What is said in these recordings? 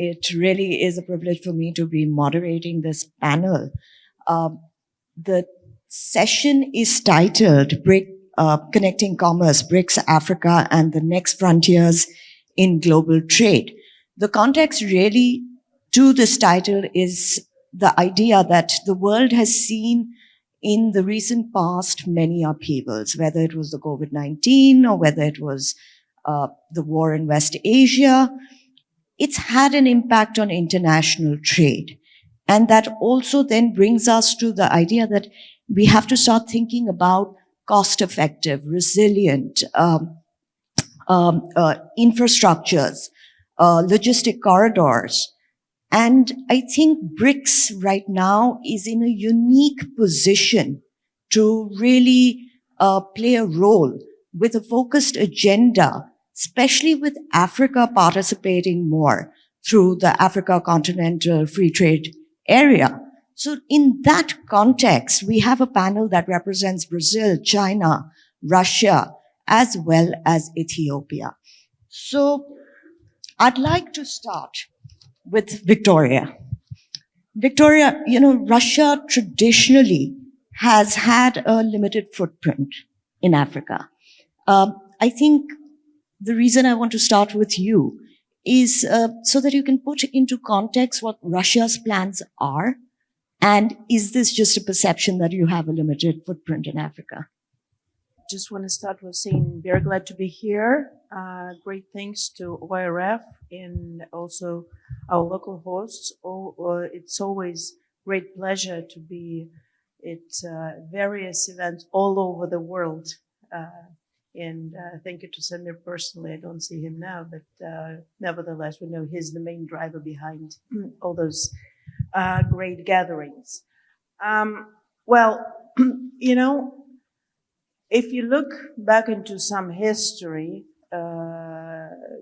it really is a privilege for me to be moderating this panel. The session is titled Connecting Commerce, BRICS, Africa, and the Next Frontiers in Global Trade. The context really to this title is the idea that the world has seen in the recent past many upheavals, whether it was the COVID-19 or whether it was the war in West Asia. It's had an impact on international trade. And that also then brings us to the idea that we have to start thinking about cost-effective, resilient infrastructures, logistic corridors. And I think BRICS right now is in a unique position to really play a role with a focused agenda, especially with Africa participating more through the Africa Continental Free Trade Area. So in that context, we have a panel that represents Brazil, China, Russia, as well as Ethiopia. So I'd like to start with Victoria. Victoria, Russia traditionally has had a limited footprint in Africa. I think the reason I want to start with you is so that you can put into context what Russia's plans are, and is this just a perception that you have a limited footprint in Africa? Just want to start with saying very glad to be here. Great thanks to OIRF and also our local hosts. It's always great pleasure to be at various events all over the world. And thank you to Samir personally. I don't see him now, but nevertheless, we know he's the main driver behind all those great gatherings. If you look back into some history,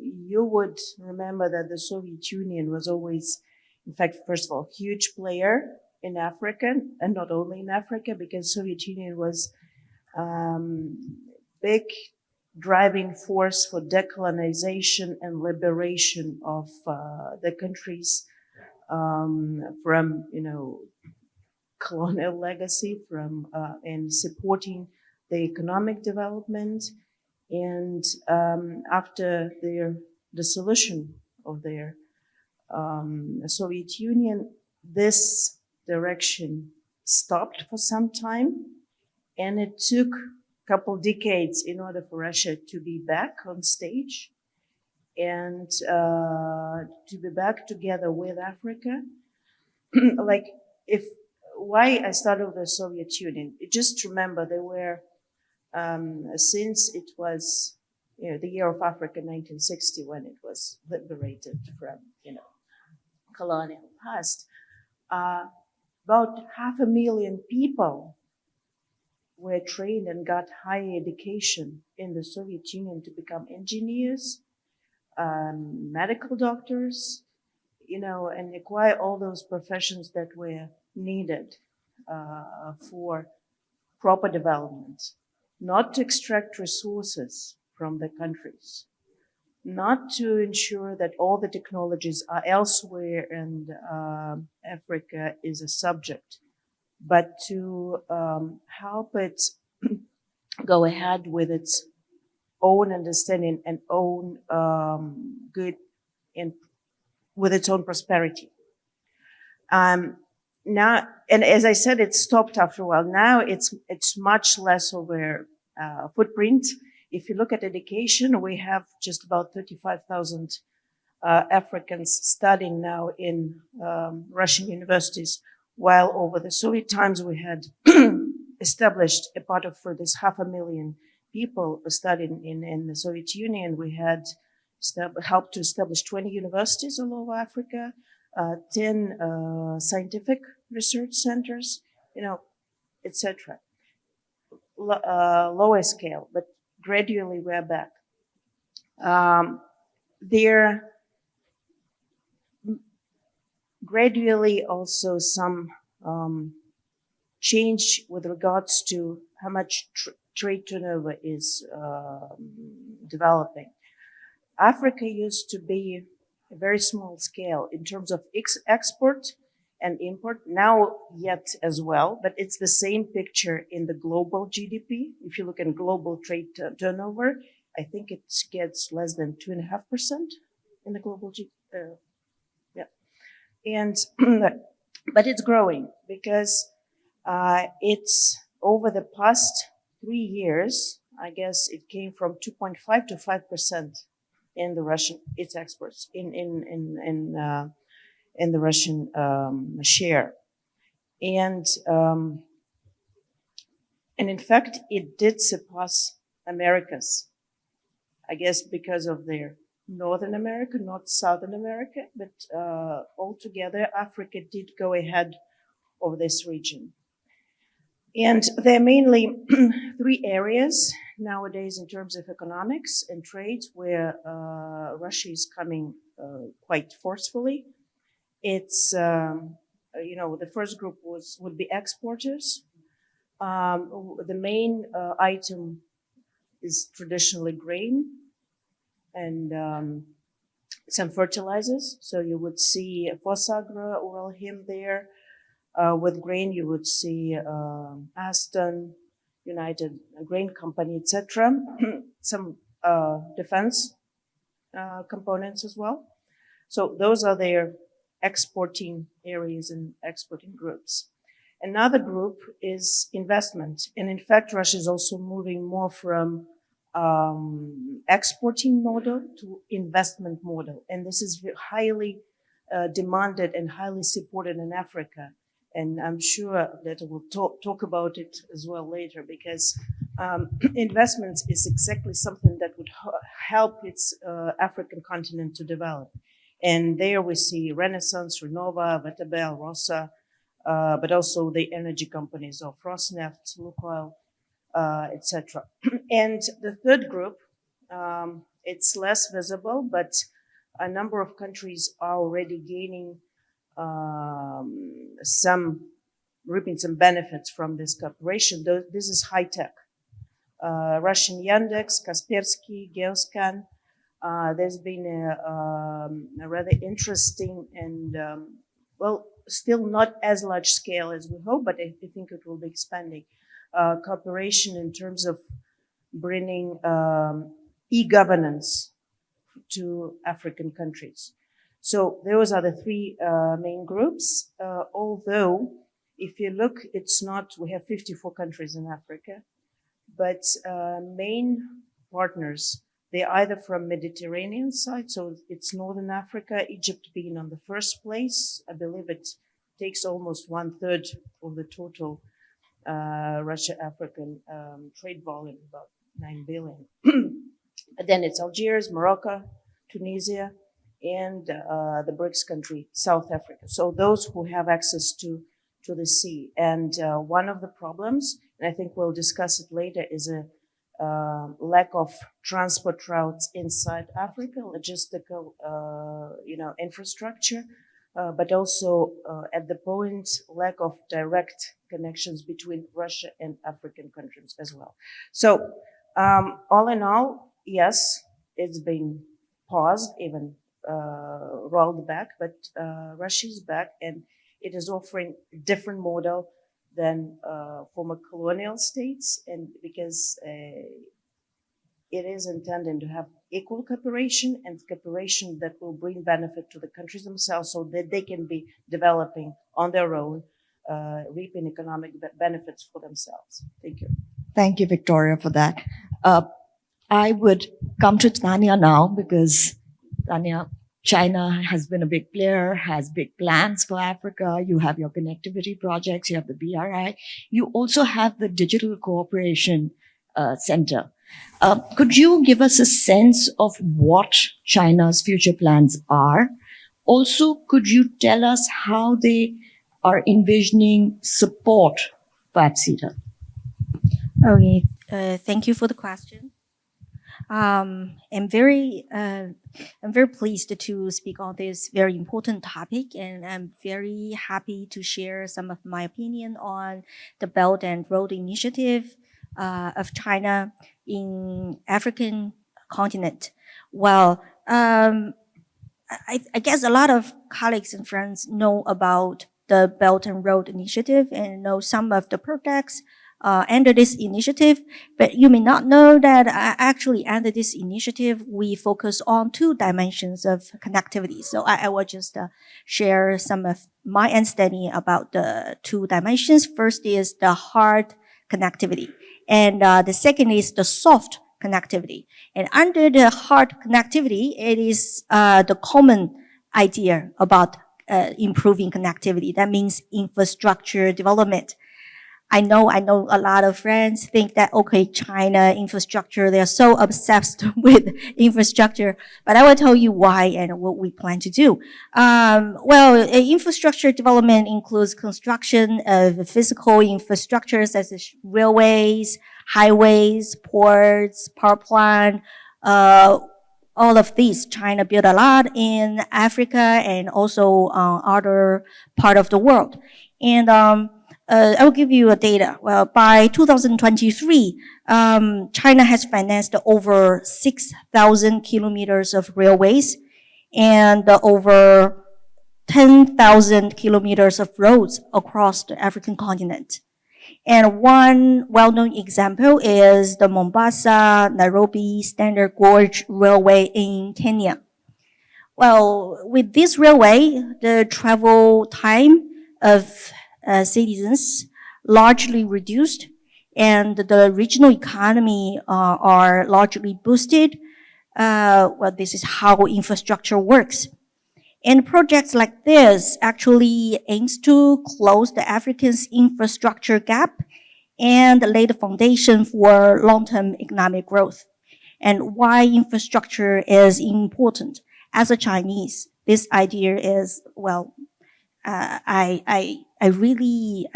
you would remember that the Soviet Union was always, in fact, first of all, huge player in Africa, and not only in Africa, because Soviet Union was big driving force for decolonization and liberation of the countries from, colonial legacy, and supporting the economic development. And after their dissolution of their Soviet Union, this direction stopped for some time, and it took a couple decades in order for Russia to be back on stage and to be back together with Africa. Why I started with the Soviet Union, just remember there were, since it was, the year of Africa, 1960, when it was liberated from, colonial past, about 500,000 people were trained and got higher education in the Soviet Union to become engineers, medical doctors, and acquire all those professions that were needed for proper development, not to extract resources from the countries, not to ensure that all the technologies are elsewhere and Africa is a subject, but to help it go ahead with its own understanding and own good and with its own prosperity. Now, and as I said, it stopped after a while. Now it's much less of a footprint. If you look at education, we have just about 35,000 Africans studying now in Russian universities, while over the Soviet times we had established a part of, for this 500,000 people studying in the Soviet Union, we had helped to establish 20 universities all over Africa, 10 scientific research centers, etc. Lower scale, but gradually we're back. There gradually also some change with regards to how much trade turnover is developing. Africa used to be a very small scale in terms of export and import, now yet as well, but it's the same picture in the global GDP. If you look at global trade turnover, I think it gets less than 2.5% in the global GDP. Yeah. And, but it's growing because it's over the past 3 years, I guess it came from 2.5 to 5% in the Russian, its exports in the Russian share. And in fact, it did surpass Americas, I guess because of their Northern America, not Southern America, but altogether, Africa did go ahead of this region. And there are mainly 3 areas nowadays in terms of economics and trade where Russia is coming quite forcefully. It's, the first group would be exporters. The main item is traditionally grain and some fertilizers. So you would see Fosagra, Uralhim there. With grain, you would see Aston, United Grain Company, etc. Some defense components as well. So those are their exporting areas and exporting groups. Another group is investment. And in fact, Russia is also moving more from exporting model to investment model. And this is highly demanded and highly supported in Africa. And I'm sure that we'll talk about it as well later because investments is exactly something that would help its African continent to develop. And there we see Renaissance, Renova, Vetabel, Rosa, but also the energy companies of Rosneft, Lukoil, etc. And the third group, it's less visible, but a number of countries are already gaining reaping some benefits from this cooperation. This is high tech. Russian Yandex, Kaspersky, Geoscan. There's been a rather interesting and, still not as large scale as we hope, but I think it will be expanding. Cooperation in terms of bringing e-governance to African countries. So those are the 3 main groups. Although, if you look, we have 54 countries in Africa, but main partners, they're either from Mediterranean side, so it's Northern Africa, Egypt being on the first place. I believe it takes almost 1/3 of the total Russia-African trade volume, about 9 billion. And then it's Algiers, Morocco, Tunisia, and the BRICS country, South Africa. So those who have access to the sea. And one of the problems, and I think we'll discuss it later, is a lack of transport routes inside Africa, logistical, infrastructure, but also at the point, lack of direct connections between Russia and African countries as well. So all in all, yes, it's been paused, even rolled back, but Russia is back and it is offering a different model than former colonial states, and because it is intended to have equal cooperation and cooperation that will bring benefit to the countries themselves so that they can be developing on their own, reaping economic benefits for themselves. Thank you. Thank you, Victoria, for that. I would come to Tanya now because, Tanya, China has been a big player, has big plans for Africa. You have your connectivity projects, you have the BRI. You also have the Digital Cooperation Center. Could you give us a sense of what China's future plans are? Also, could you tell us how they are envisioning support for AfCFTA? Okay, thank you for the question. I'm very pleased to speak on this very important topic, and I'm very happy to share some of my opinion on the Belt and Road Initiative of China in African continent. Well, I guess a lot of colleagues and friends know about the Belt and Road Initiative and know some of the projects under this initiative, but you may not know that actually under this initiative, we focus on 2 dimensions of connectivity. So I will just share some of my understanding about the 2 dimensions. First is the hard connectivity, and the second is the soft connectivity. And under the hard connectivity, it is the common idea about improving connectivity. That means infrastructure development. I know a lot of friends think that, okay, China infrastructure, they're so obsessed with infrastructure, but I will tell you why and what we plan to do. Infrastructure development includes construction of physical infrastructure such as railways, highways, ports, power plant, all of these. China built a lot in Africa and also other part of the world. And I will give you a data. Well, by 2023, China has financed over 6,000 kilometers of railways and over 10,000 kilometers of roads across the African continent. And one well-known example is the Mombasa-Nairobi Standard Gauge Railway in Kenya. Well, with this railway, the travel time of citizens largely reduced, and the regional economy are largely boosted. This is how infrastructure works. And projects like this actually aims to close the African's infrastructure gap and lay the foundation for long-term economic growth. And why infrastructure is important. As a Chinese, this idea is, I really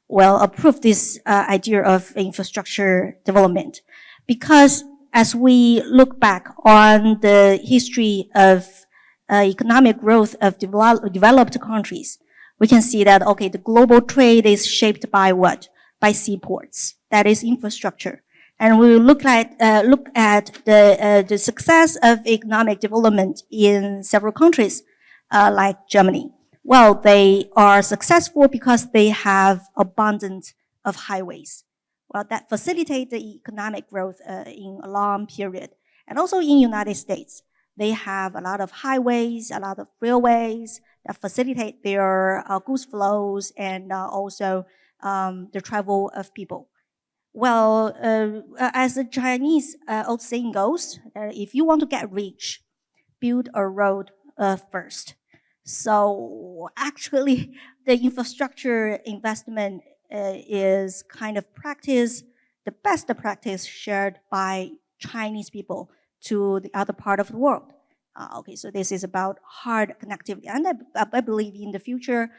approve this idea of infrastructure development, because as we look back on the history of economic growth of developed countries, we can see that, okay, the global trade is shaped by what? By seaports. That is infrastructure. And we look at the success of economic development in several countries, like Germany. Well, they are successful because they have abundance of highways. Well, that facilitate the economic growth in a long period. And also in United States, they have a lot of highways, a lot of railways that facilitate their goods flows and also the travel of people. Well, as the Chinese old saying goes, if you want to get rich, build a road first. So actually, the infrastructure investment is kind of practice, the best practice shared by Chinese people to the other part of the world. Okay, so this is about hard connectivity. And I believe in the future,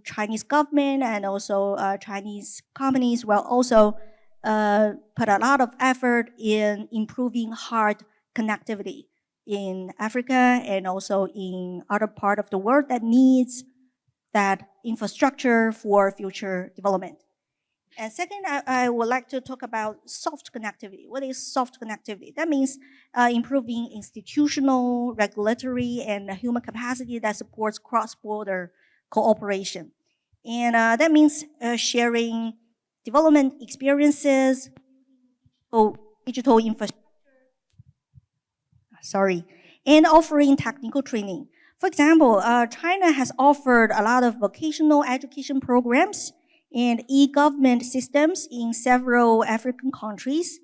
Chinese government and also Chinese companies will also put a lot of effort in improving hard connectivity in Africa and also in other part of the world that needs that infrastructure for future development. And second, I would like to talk about soft connectivity. What is soft connectivity? That means improving institutional, regulatory, and human capacity that supports cross-border cooperation. And that means sharing development experiences, digital infrastructure, and offering technical training. For example, China has offered a lot of vocational education programs and e-government systems in several African countries.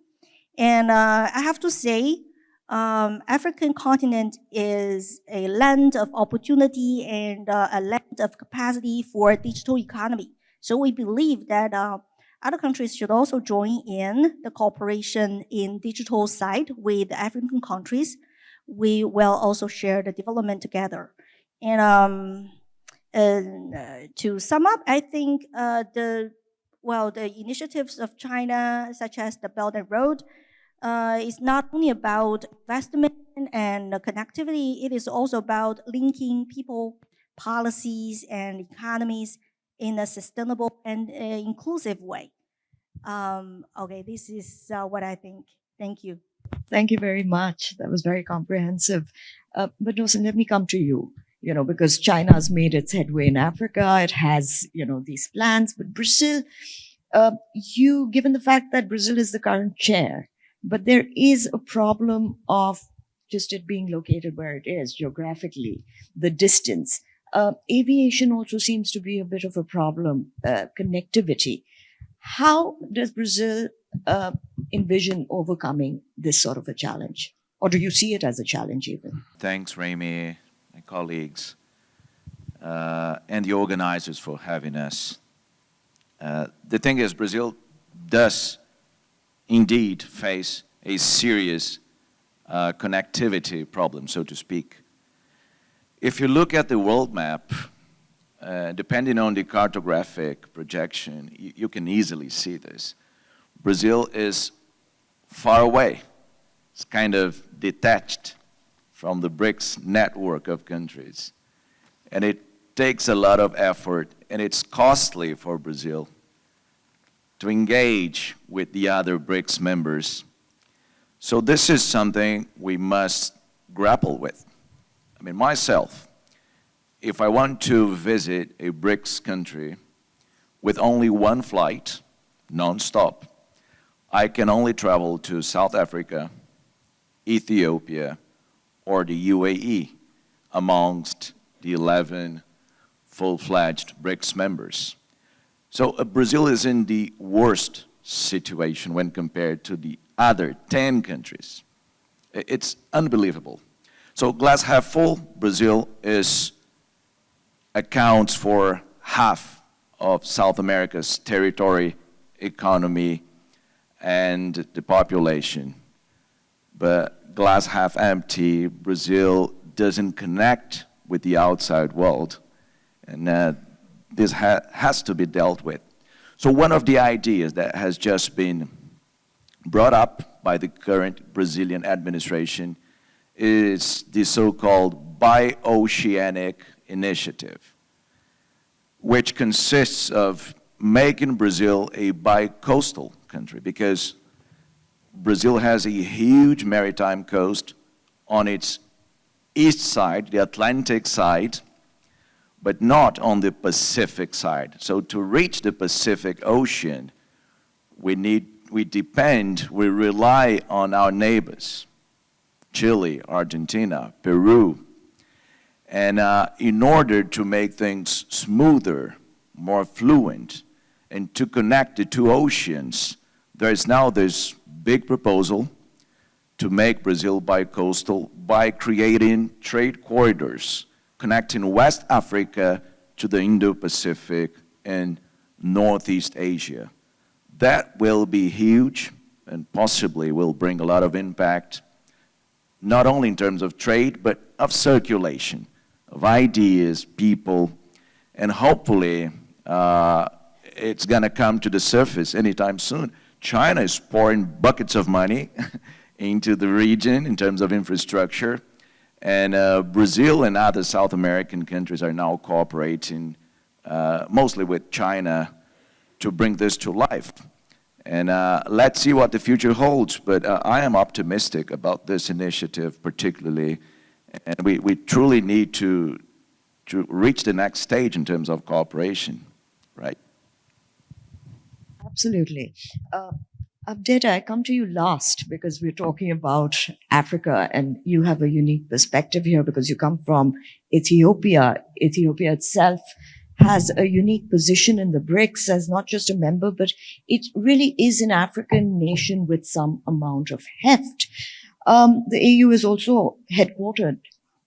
And I have to say, African continent is a land of opportunity and a land of capacity for digital economy. So we believe that other countries should also join in the cooperation in digital side with African countries. We will also share the development together. And to sum up, I think the initiatives of China, such as the Belt and Road, is not only about investment and connectivity, it is also about linking people, policies, and economies in a sustainable and inclusive way. Okay, this is what I think. Thank you. Thank you very much. That was very comprehensive. But Nosan, let me come to you. Because China has made its headway in Africa, it has, these plans. But Brazil, given the fact that Brazil is the current chair, but there is a problem of just it being located where it is geographically, the distance. Aviation also seems to be a bit of a problem, connectivity. How does Brazil envision overcoming this sort of a challenge? Or do you see it as a challenge even? Thanks, Remy, my colleagues, and the organizers for having us. The thing is, Brazil does indeed face a serious connectivity problem, so to speak. If you look at the world map, depending on the cartographic projection, you can easily see this. Brazil is far away. It's kind of detached from the BRICS network of countries. And it takes a lot of effort, and it's costly for Brazil to engage with the other BRICS members. So this is something we must grapple with. I mean, myself, if I want to visit a BRICS country with only one flight, non-stop, I can only travel to South Africa, Ethiopia, or the UAE amongst the 11 full-fledged BRICS members. So Brazil is in the worst situation when compared to the other 10 countries. It's unbelievable. So glass half full, Brazil accounts for half of South America's territory, economy, and the population. But glass half empty, Brazil doesn't connect with the outside world, and this has to be dealt with. So one of the ideas that has just been brought up by the current Brazilian administration is the so-called Bi-Oceanic Initiative, which consists of making Brazil a bi-coastal country, because Brazil has a huge maritime coast on its east side, the Atlantic side, but not on the Pacific side. So to reach the Pacific Ocean, we rely on our neighbors, Chile, Argentina, Peru. And in order to make things smoother, more fluent, and to connect the two oceans, there is now this big proposal to make Brazil bi-coastal by creating trade corridors connecting West Africa to the Indo-Pacific and Northeast Asia. That will be huge and possibly will bring a lot of impact, not only in terms of trade, but of circulation, of ideas, people, and hopefully it's going to come to the surface anytime soon. China is pouring buckets of money into the region in terms of infrastructure, and Brazil and other South American countries are now cooperating, mostly with China, to bring this to life. And let's see what the future holds, but I am optimistic about this initiative particularly, and we truly need to reach the next stage in terms of cooperation, right? Absolutely. Abdeta, I come to you last because we're talking about Africa, and you have a unique perspective here because you come from Ethiopia. Ethiopia itself has a unique position in the BRICS as not just a member, but it really is an African nation with some amount of heft. The AU is also headquartered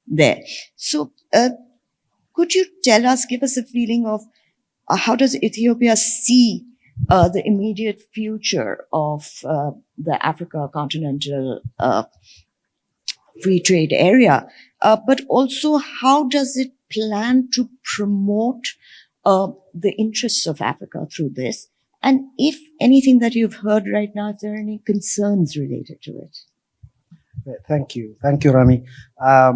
there. So could you tell us, give us a feeling of how does Ethiopia see the immediate future of the Africa Continental free trade area, but also how does it plan to promote the interests of Africa through this? And if anything that you've heard right now, if there are any concerns related to it? Thank you, Rami. I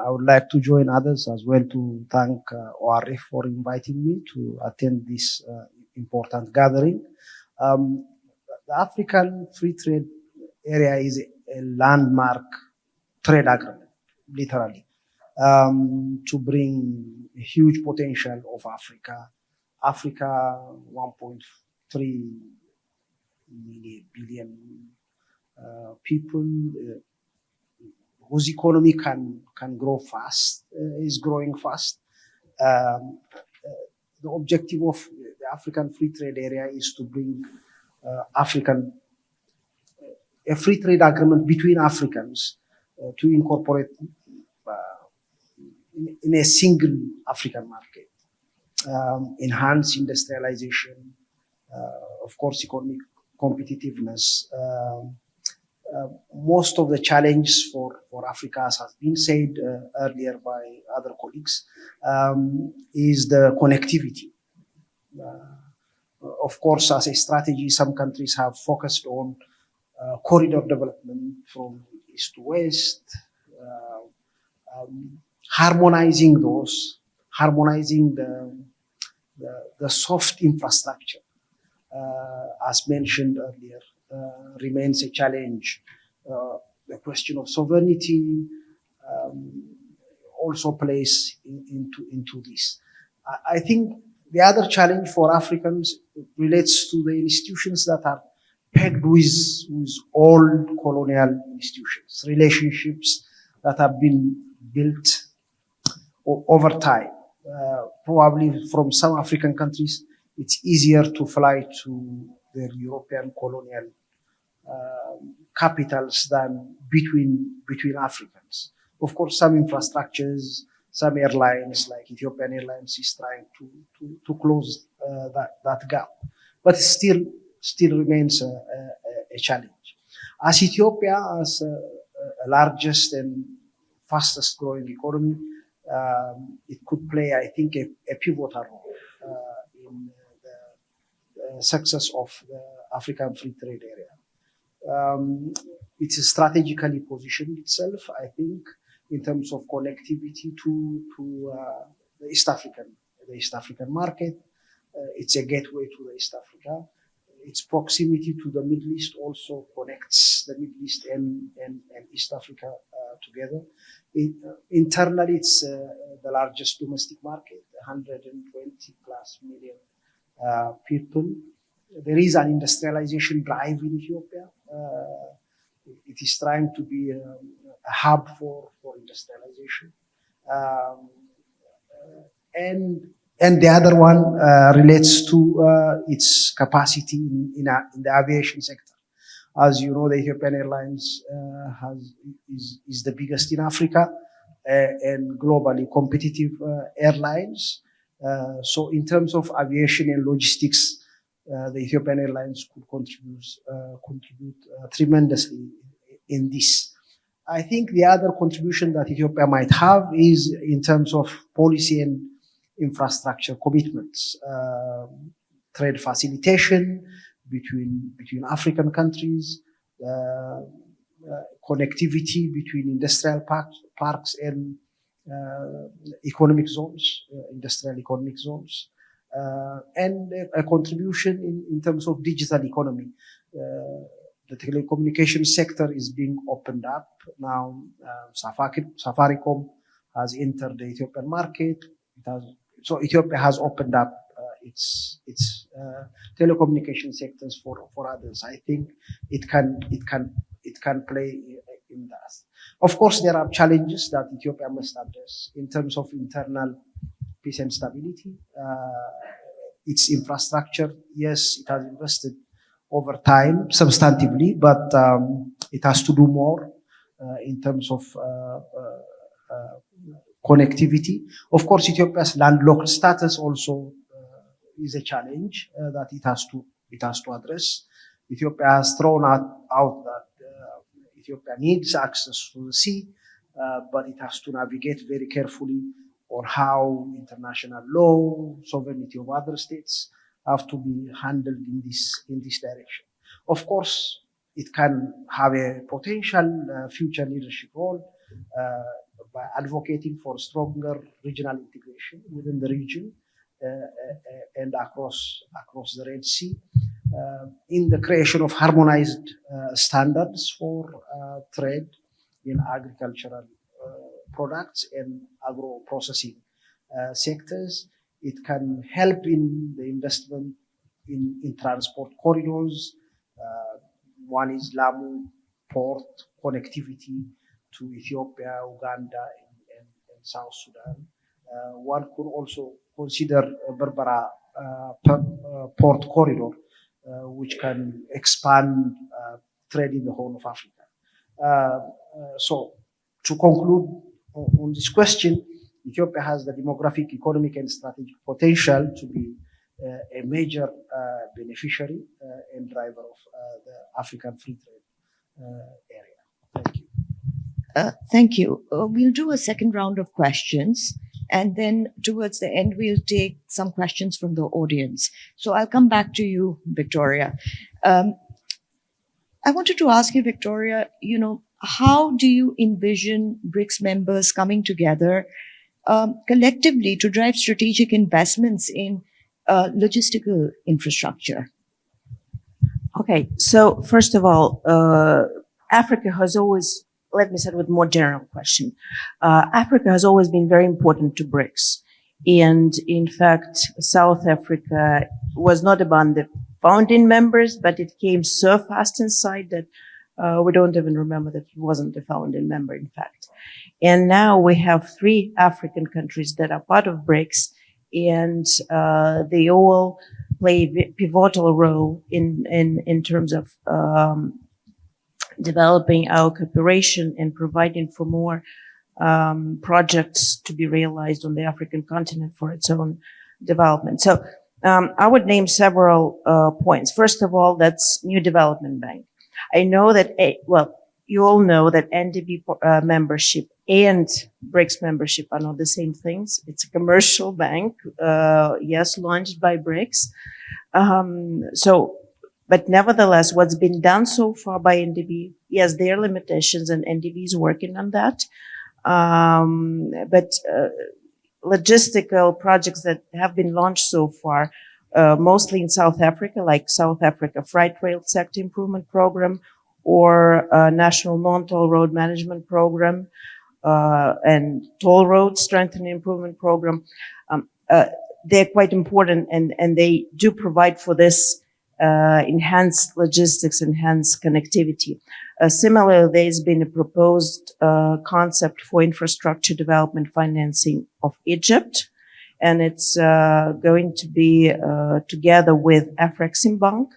would like to join others as well to thank ORF for inviting me to attend this important gathering. The African Free Trade Area is a landmark trade agreement literally, to bring a huge potential of Africa. Africa, 1.3 billion people, whose economy can grow fast, is growing fast. The objective of the African Free Trade Area is to bring a free trade agreement between Africans to incorporate in a single African market, enhance industrialization, of course, economic competitiveness. Most of the challenges for Africa, as has been said earlier by other colleagues, is the connectivity. Of course, as a strategy, some countries have focused on corridor development from east to west, harmonizing the soft infrastructure, as mentioned earlier, remains a challenge. The question of sovereignty also plays into this. I think the other challenge for Africans relates to the institutions that are pegged with old colonial institutions, relationships that have been built over time. Probably from some African countries, it's easier to fly to their European colonial capitals than between Africans. Of course, some infrastructures, some airlines like Ethiopian Airlines is trying to close that gap, but it still remains a challenge. As Ethiopia, as a largest and fastest growing economy, it could play, I think, a pivotal role in the success of the African Free Trade Area. It's strategically positioned itself, I think, in terms of connectivity to the East African market. It's a gateway to the East Africa. Its proximity to the Middle East also connects the Middle East and East Africa together. Internally, it's the largest domestic market, 120 plus million people. There is an industrialization drive in Ethiopia. It is trying to be a hub for industrialization. And the other one relates to its capacity in the aviation sector. As you know, the Ethiopian Airlines is the biggest in Africa and globally competitive airlines. So in terms of aviation and logistics, the Ethiopian Airlines could contribute tremendously in this. I think the other contribution that Ethiopia might have is in terms of policy and infrastructure commitments, trade facilitation between African countries, connectivity between industrial parks and economic zones, industrial economic zones, and a contribution in terms of digital economy. The telecommunication sector is being opened up now. Safaricom has entered the Ethiopian market. So Ethiopia has opened up its telecommunication sectors for others. I think it can play in that. Of course, there are challenges that Ethiopia must address in terms of internal peace and stability. Its infrastructure, yes, it has invested over time substantively, but it has to do more in terms of connectivity. Of course, Ethiopia's landlocked status also is a challenge that it has to address. Ethiopia has thrown out that Ethiopia needs access to the sea, but it has to navigate very carefully on how international law, sovereignty of other states have to be handled in this direction. Of course, it can have a potential future leadership role by advocating for stronger regional integration within the region and across the Red Sea, in the creation of harmonized standards for trade in agricultural products and agro-processing sectors. It can help in the investment in transport corridors. One is Lamu port connectivity to Ethiopia, Uganda, and South Sudan. One could also consider Berbera port corridor, which can expand trade in the whole of Africa. So, to conclude on this question, Ethiopia has the demographic, economic, and strategic potential to be a major beneficiary and driver of the African free trade area. Thank you. Thank you. We'll do a second round of questions, and then towards the end, we'll take some questions from the audience. So I'll come back to you, Victoria. I wanted to ask you, Victoria, how do you envision BRICS members coming together collectively to drive strategic investments in logistical infrastructure? Okay, so first of all, Africa has always, let me start with a more general question. Africa has always been very important to BRICS. And in fact, South Africa was not among the founding members, but it came so fast inside that we don't even remember that it wasn't a founding member, in fact. And now we have 3 African countries that are part of BRICS, and they all play a pivotal role in terms of developing our cooperation and providing for more projects to be realized on the African continent for its own development. So I would name several points. First of all, that's New Development Bank. I know that, you all know that NDB membership and BRICS membership are not the same things. It's a commercial bank, yes, launched by BRICS. But nevertheless, what's been done so far by NDB, yes, there are limitations, and NDB is working on that. But logistical projects that have been launched so far, mostly in South Africa, like South Africa Freight Rail Sector Improvement Program, or National Non-Toll Road Management Program, and Toll Road Strengthening Improvement Program. They're quite important, and they do provide for this enhanced logistics, enhanced connectivity. Similarly, there's been a proposed concept for infrastructure development financing of Egypt, and it's going to be together with AfCFTA.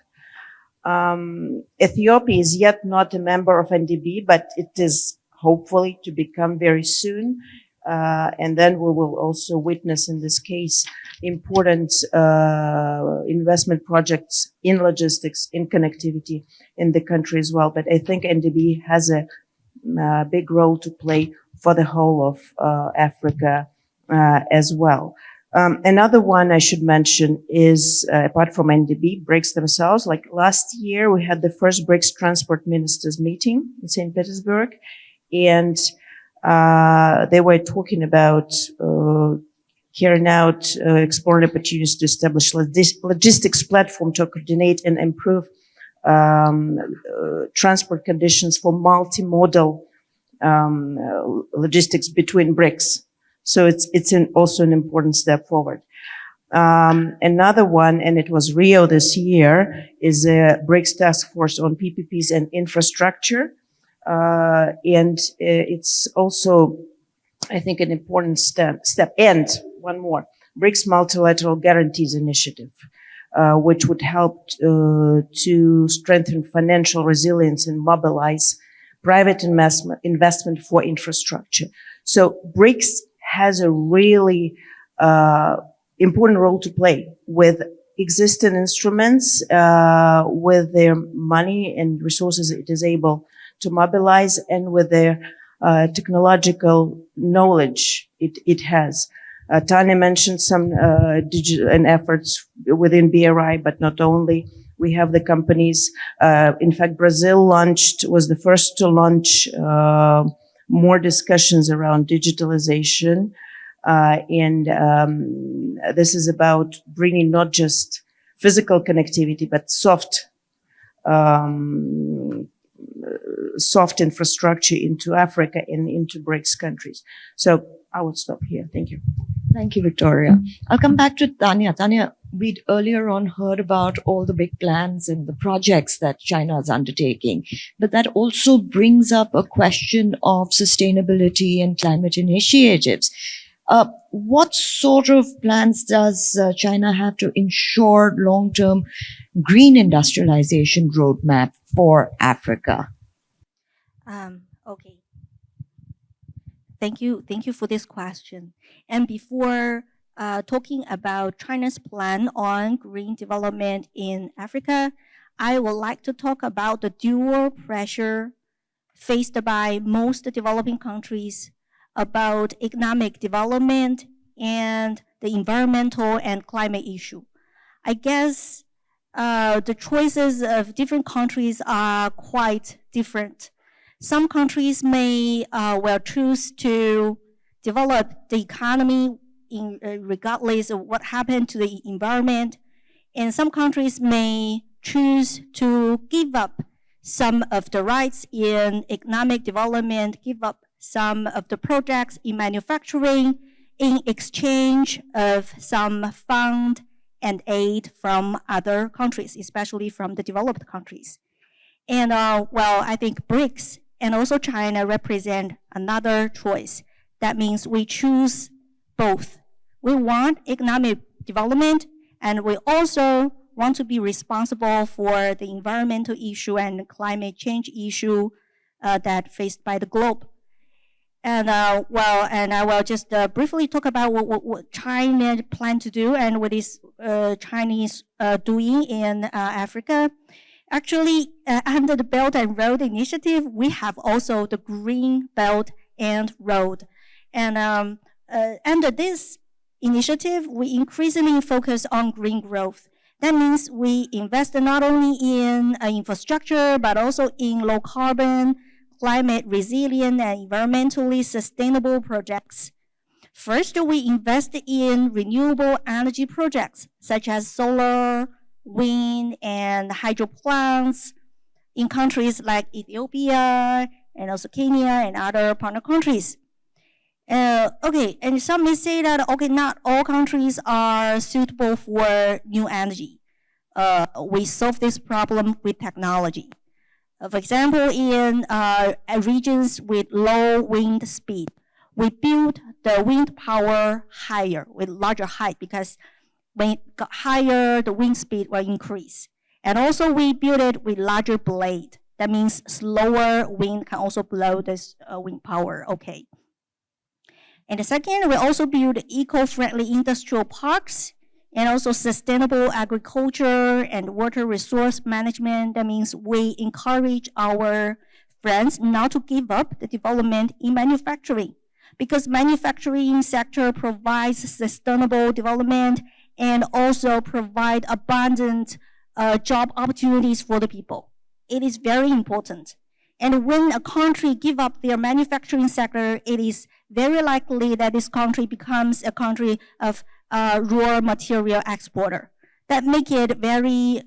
Ethiopia is yet not a member of NDB, but it is hopefully to become very soon. And then we will also witness in this case important investment projects in logistics, in connectivity in the country as well. But I think NDB has a big role to play for the whole of Africa as well. Another one I should mention is, apart from NDB, BRICS themselves. Like last year, we had the first BRICS transport ministers meeting in St. Petersburg, and they were talking about carrying out exploring opportunities to establish logistics platform to coordinate and improve transport conditions for multimodal logistics between BRICS. So it's also an important step forward. Another one, and it was Rio this year, is a BRICS task force on PPPs and infrastructure. And it's also, I think, an important step. And one more, BRICS Multilateral Guarantees Initiative, which would help to strengthen financial resilience and mobilize private investment for infrastructure. So BRICS has a really important role to play with existing instruments, with their money and resources it is able to mobilize, and with their technological knowledge it has. Tanya mentioned some digital and efforts within BRI, but not only. We have the companies. In fact, Brazil was the first to launch more discussions around digitalization. And this is about bringing not just physical connectivity, but soft soft infrastructure into Africa and into BRICS countries. So I will stop here. Thank you. Thank you, Victoria. I'll come back to Tanya. Tanya, we'd earlier on heard about all the big plans and the projects that China is undertaking, but that also brings up a question of sustainability and climate initiatives. What sort of plans does China have to ensure long-term green industrialization roadmap for Africa? Okay. Thank you for this question. And before talking about China's plan on green development in Africa, I would like to talk about the dual pressure faced by most developing countries about economic development and the environmental and climate issue. I guess the choices of different countries are quite different. Some countries may choose to develop the economy regardless of what happened to the environment, and some countries may choose to give up some of the rights in economic development, give up some of the projects in manufacturing in exchange of some fund and aid from other countries, especially from the developed countries. And I think BRICS and also China represent another choice. That means we choose both. We want economic development, and we also want to be responsible for the environmental issue and climate change issue that faced by the globe. And I will just briefly talk about what China plan to do and what is Chinese doing in Africa. Actually, under the Belt and Road Initiative, we have also the Green Belt and Road. And under this initiative, we increasingly focus on green growth. That means we invest not only in infrastructure, but also in low carbon, climate resilient, and environmentally sustainable projects. First, we invest in renewable energy projects, such as solar, wind, and hydro plants in countries like Ethiopia and also Kenya and other partner countries. And some may say that, not all countries are suitable for new energy. We solve this problem with technology. For example, in regions with low wind speed, we build the wind power higher with larger height, because when it got higher, the wind speed will increase. And also we build it with larger blade. That means slower wind can also blow this wind power, okay. And the second, we also build eco-friendly industrial parks and also sustainable agriculture and water resource management. That means we encourage our friends not to give up the development in manufacturing, because manufacturing sector provides sustainable development and also provide abundant job opportunities for the people. It is very important. And when a country give up their manufacturing sector, it is very likely that this country becomes a country of raw material exporter. That make it very,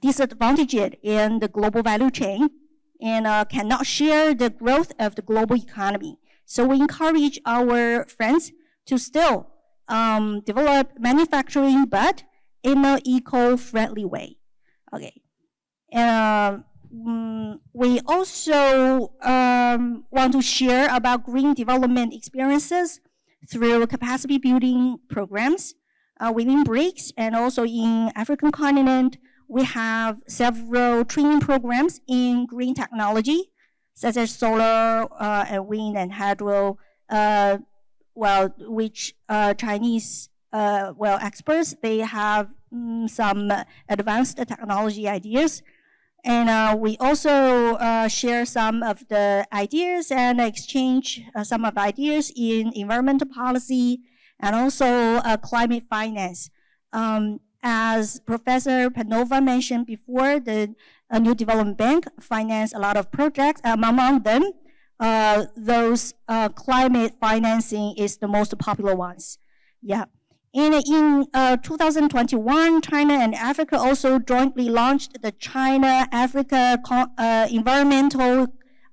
disadvantaged in the global value chain and cannot share the growth of the global economy. So we encourage our friends to still develop manufacturing, but in an eco-friendly way. Okay. We also want to share about green development experiences through capacity building programs within BRICS and also in African continent. We have several training programs in green technology, such as solar and wind and hydro, which Chinese experts, they have some advanced technology ideas. And we also share some of the ideas and exchange some of the ideas in environmental policy and also climate finance. As Professor Panova mentioned before, the New Development Bank finance a lot of projects. Among them, those climate financing is the most popular ones. Yeah. And in 2021, China and Africa also jointly launched the China-Africa Environmental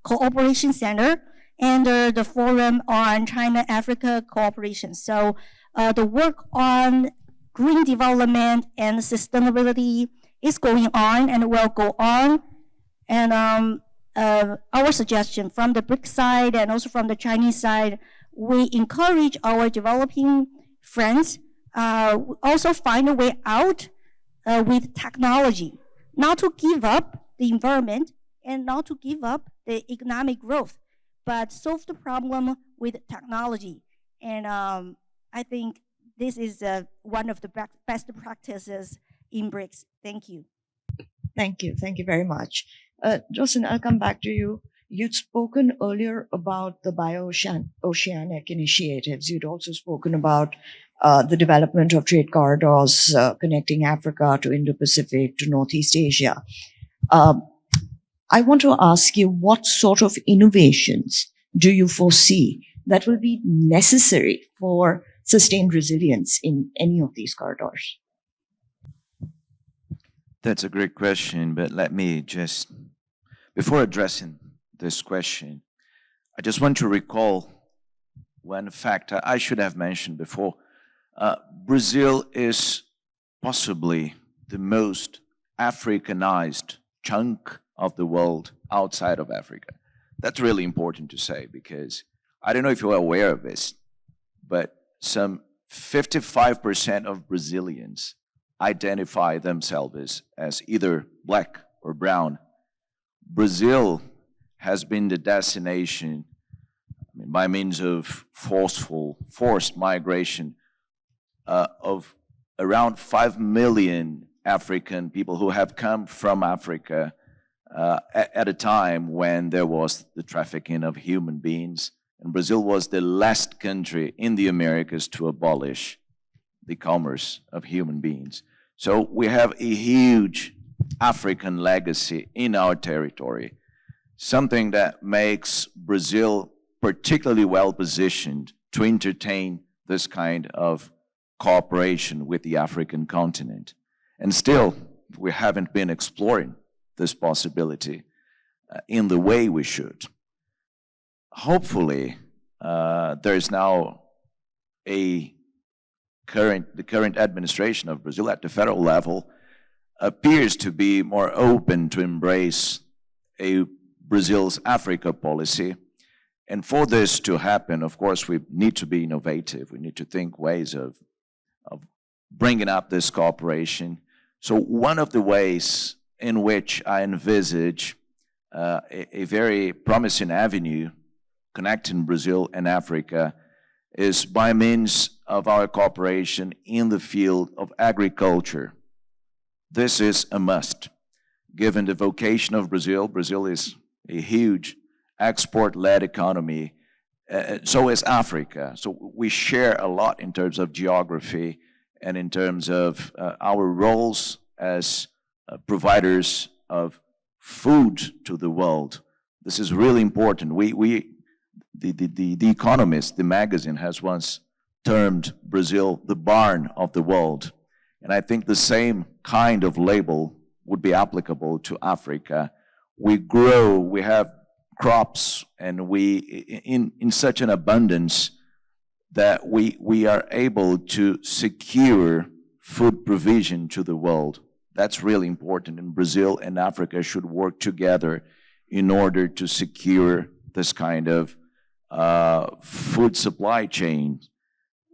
Cooperation Center and the Forum on China-Africa Cooperation. So the work on green development and sustainability is going on and will go on. And our suggestion from the BRICS side and also from the Chinese side, we encourage our developing friends also find a way out with technology, not to give up the environment and not to give up the economic growth, but solve the problem with technology. And I think this is one of the best practices in BRICS. Thank you. Thank you. Thank you very much. Jocelyn, I'll come back to you. You'd spoken earlier about the bio-oceanic initiatives. You'd also spoken about the development of trade corridors connecting Africa to Indo-Pacific to Northeast Asia. I want to ask you, what sort of innovations do you foresee that will be necessary for sustained resilience in any of these corridors? That's a great question, but let me just, before addressing this question, I just want to recall one fact I should have mentioned before. Brazil is possibly the most Africanized chunk of the world outside of Africa. That's really important to say, because I don't know if you're aware of this, but some 55% of Brazilians identify themselves as either black or brown. Brazil has been the destination, by means of forced migration of around 5 million African people who have come from Africa at a time when there was the trafficking of human beings. And Brazil was the last country in the Americas to abolish the commerce of human beings. So we have a huge African legacy in our territory, something that makes Brazil particularly well positioned to entertain this kind of cooperation with the African continent. And still, we haven't been exploring this possibility in the way we should. Hopefully, there is now the current administration of Brazil at the federal level appears to be more open to embrace Brazil's Africa policy. And for this to happen, of course, we need to be innovative. We need to think ways of bringing up this cooperation. So one of the ways in which I envisage a very promising avenue connecting Brazil and Africa is by means of our cooperation in the field of agriculture. This is a must, given the vocation of Brazil. Brazil is a huge export-led economy. So is Africa. So we share a lot in terms of geography and in terms of our roles as providers of food to the world. This is really important. The Economist, the magazine, has once termed Brazil the barn of the world. And I think the same kind of label would be applicable to Africa. We grow, we have crops, and in such an abundance that we are able to secure food provision to the world. That's really important, and Brazil and Africa should work together in order to secure this kind of food supply chain.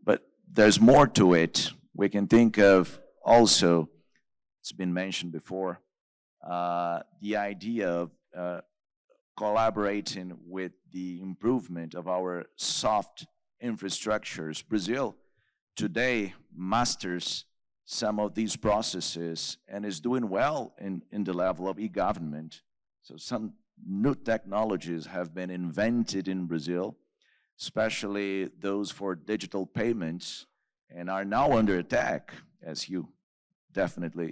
But there's more to it. We can think of also, it's been mentioned before, the idea of collaborating with the improvement of our soft infrastructures. Brazil today masters some of these processes and is doing well in the level of e-government. So some new technologies have been invented in Brazil, especially those for digital payments, and are now under attack, as you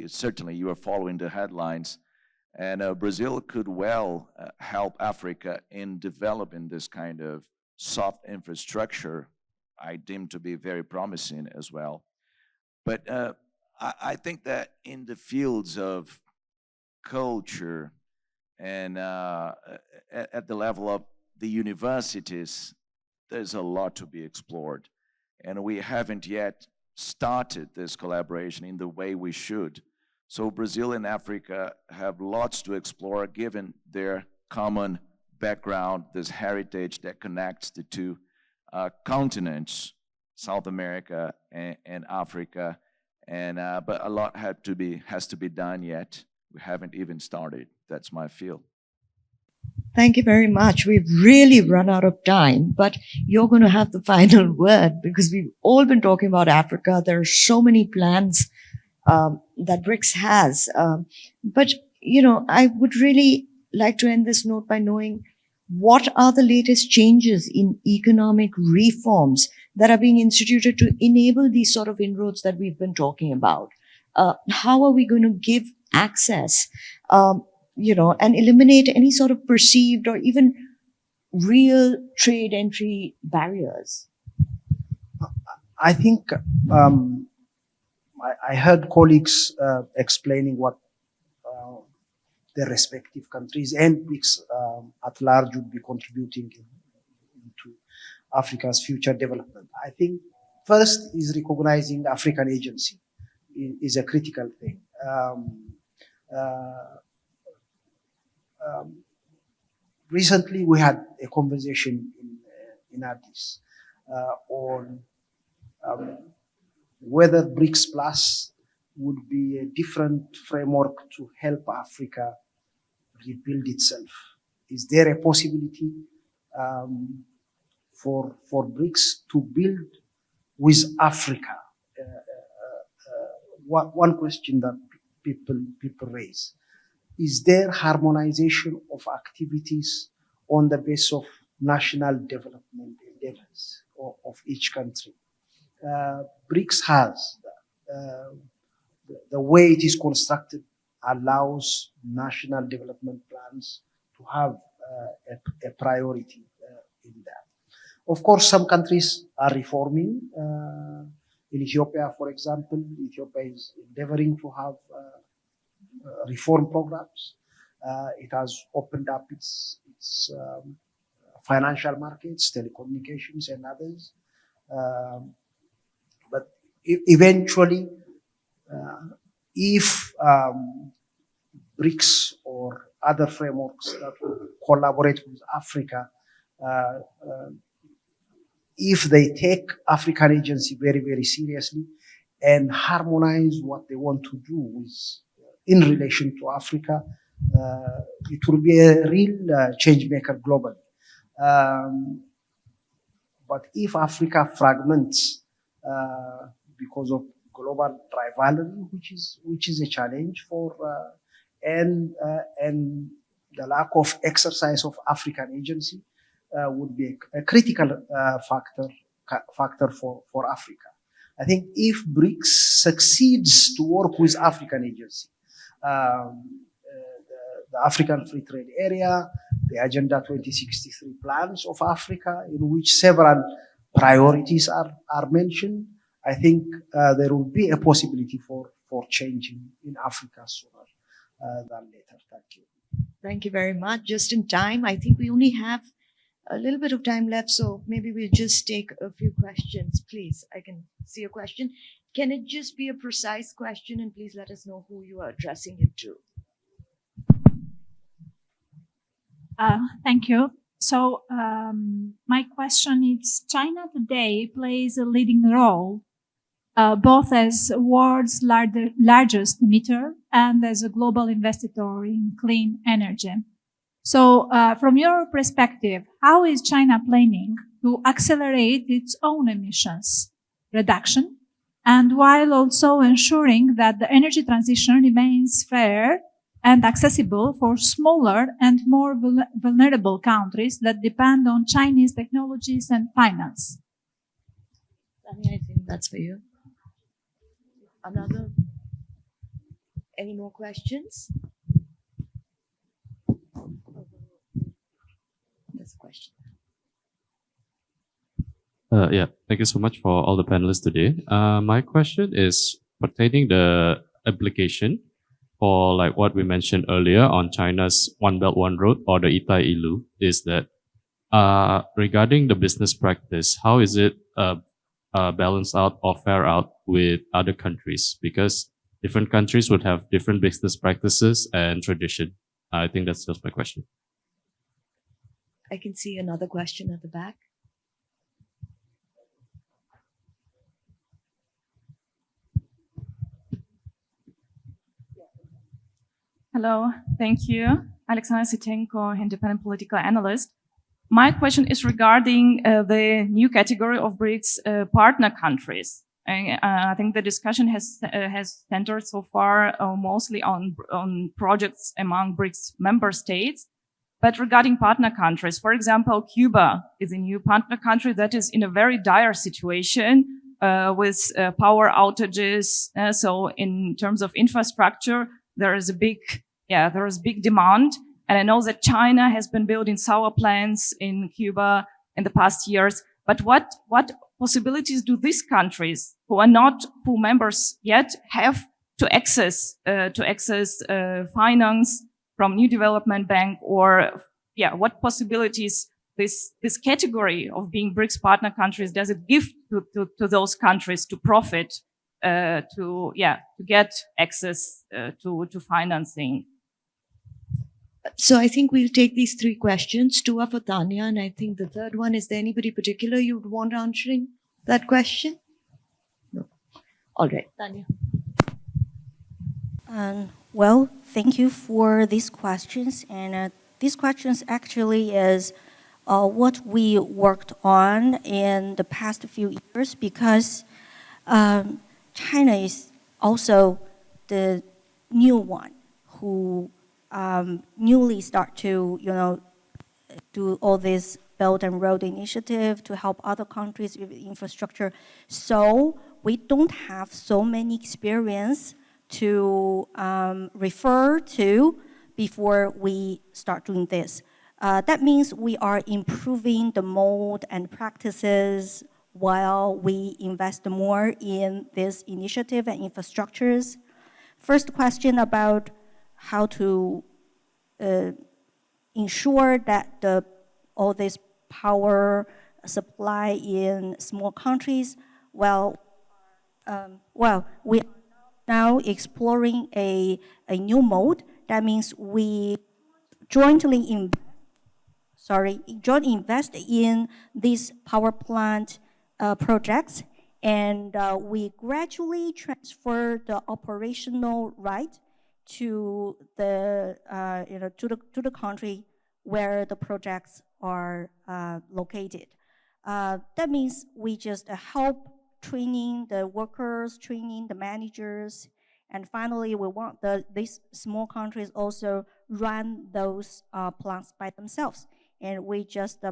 certainly you are following the headlines. And Brazil could well help Africa in developing this kind of soft infrastructure. I deem to be very promising as well. But I think that in the fields of culture and at the level of the universities, there's a lot to be explored. And we haven't yet started this collaboration in the way we should. So Brazil and Africa have lots to explore given their common background, this heritage that connects the two continents, South America and Africa. And but a lot has to be done yet. We haven't even started. That's my feel. Thank you very much. We've really run out of time, but you're going to have the final word because we've all been talking about Africa. There are so many plans that BRICS has. But, you know, I would really like to end this note by knowing what are the latest changes in economic reforms that are being instituted to enable these sort of inroads that we've been talking about? How are we going to give access? You know, and eliminate any sort of perceived or even real trade entry barriers? I think I heard colleagues explaining what their respective countries and BRICS at large would be contributing into Africa's future development. I think first is recognizing African agency is a critical thing. Recently, we had a conversation in Addis on whether BRICS Plus would be a different framework to help Africa rebuild itself. Is there a possibility for BRICS to build with Africa? One question that people raise. Is there harmonization of activities on the basis of national development endeavors of each country? BRICS has the way it is constructed allows national development plans to have a priority in that. Of course, some countries are reforming. In Ethiopia, for example, Ethiopia is endeavoring to have reform programs. It has opened up its financial markets, telecommunications, and others. But eventually, if BRICS or other frameworks that will collaborate with Africa, if they take African agency very, very seriously and harmonize what they want to do with in relation to Africa, it will be a real change maker globally. But if Africa fragments because of global rivalry, which is a challenge for and the lack of exercise of African agency would be a critical factor for Africa. I think if BRICS succeeds to work with African agency, the African Free Trade Area, the Agenda 2063 plans of Africa, in which several priorities are mentioned, I think there will be a possibility for change in Africa sooner than later. Thank you. Thank you very much. Just in time, I think we only have a little bit of time left, so maybe we'll just take a few questions. Please, I can see a question. Can it just be a precise question, and please let us know who you are addressing it to? Thank you. So my question is, China today plays a leading role both as world's largest emitter and as a global investor in clean energy. So from your perspective, how is China planning to accelerate its own emissions reduction, and while also ensuring that the energy transition remains fair and accessible for smaller and more vulnerable countries that depend on Chinese technologies and finance? I think that's for you. Another? Any more questions? There's a question. Yeah, thank you so much for all the panelists today. My question is pertaining the application for like what we mentioned earlier on China's One Belt One Road or the Itai Ilu is that regarding the business practice, how is it balanced out or fair out with other countries? Because different countries would have different business practices and tradition. I think that's just my question. I can see another question at the back. Hello, thank you. Alexandra Sitenko, independent political analyst. My question is regarding the new category of BRICS partner countries. I think the discussion has centered so far mostly on projects among BRICS member states. But regarding partner countries, for example, Cuba is a new partner country that is in a very dire situation with power outages. So in terms of infrastructure, there is big demand. And I know that China has been building solar plants in Cuba in the past years. But what possibilities do these countries who are not full members yet have to access finance from New Development Bank, or what possibilities this category of being BRICS partner countries does it give to those countries to profit, to get access to financing? So I think we'll take these three questions. Two are for Tanya, and I think the third one, is there anybody particular you would want answering that question? No. All right, Tanya. Well, thank you for these questions. And these questions actually is what we worked on in the past few years, because China is also the new one who newly start to, do all this Belt and Road Initiative to help other countries with infrastructure. So we don't have so many experience to refer to before we start doing this. That means we are improving the mode and practices while we invest more in this initiative and infrastructures. First question about how to ensure that all this power supply in small countries. Well, we are now exploring a new mode. That means we jointly invest in these power plant projects, and we gradually transfer the operational right to the to the country where the projects are located. That means we just help training the workers, training the managers, and finally we want these small countries also run those plants by themselves, and we just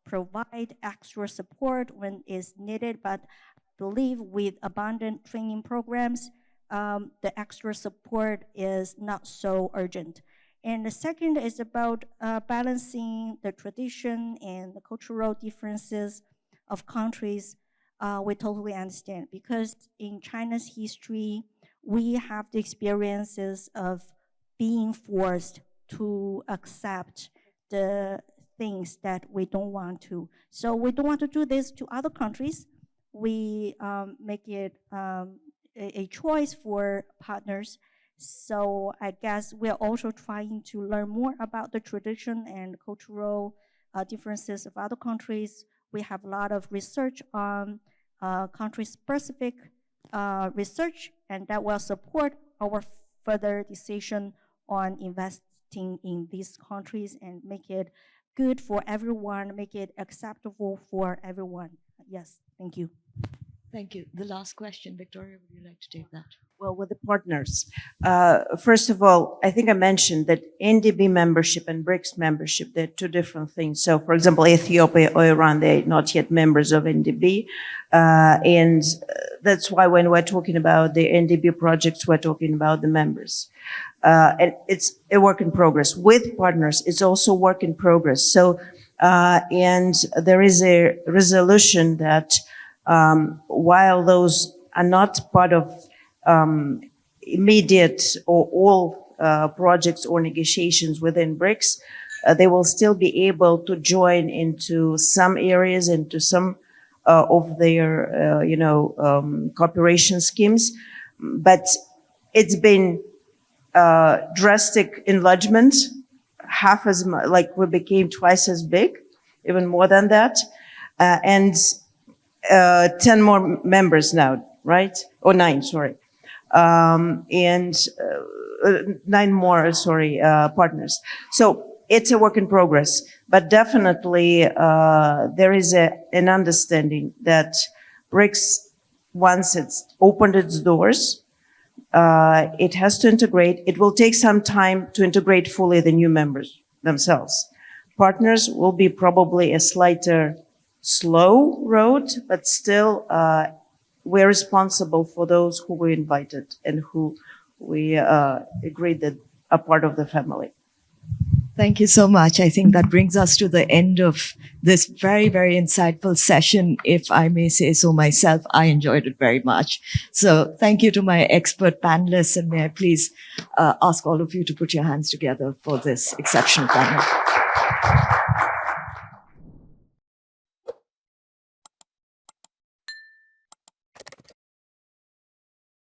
provide extra support when it's needed. But I believe with abundant training programs, the extra support is not so urgent. And the second is about balancing the tradition and the cultural differences of countries. We totally understand, because in China's history, we have the experiences of being forced to accept the things that we don't want to. So we don't want to do this to other countries. We make it a choice for partners. So I guess we're also trying to learn more about the tradition and cultural differences of other countries. We have a lot of research on country-specific research, and that will support our further decision on investing in these countries and make it good for everyone, make it acceptable for everyone. Yes, thank you. Thank you. The last question, Victoria, would you like to take that? Well, with the partners, first of all, I think I mentioned that NDB membership and BRICS membership, they're two different things. So, for example, Ethiopia or Iran, they're not yet members of NDB. And that's why when we're talking about the NDB projects, we're talking about the members. And it's a work in progress. With partners, it's also work in progress. So And there is a resolution that while those are not part of immediate or all projects or negotiations within BRICS, they will still be able to join into some areas, into some of their, cooperation schemes. But it's been drastic enlargement, half as much, like we became twice as big, even more than that, and 10 more members now, right? Or 9, sorry. And 9 more, partners. So it's a work in progress, but definitely there is an understanding that BRICS, once it's opened its doors, it has to integrate. It will take some time to integrate fully the new members themselves. Partners will be probably a slighter slow road, but still we're responsible for those who we invited and who we agreed that are part of the family. Thank you so much. I think that brings us to the end of this very, very insightful session. If I may say so myself, I enjoyed it very much. So thank you to my expert panelists, and may I please ask all of you to put your hands together for this exceptional panel.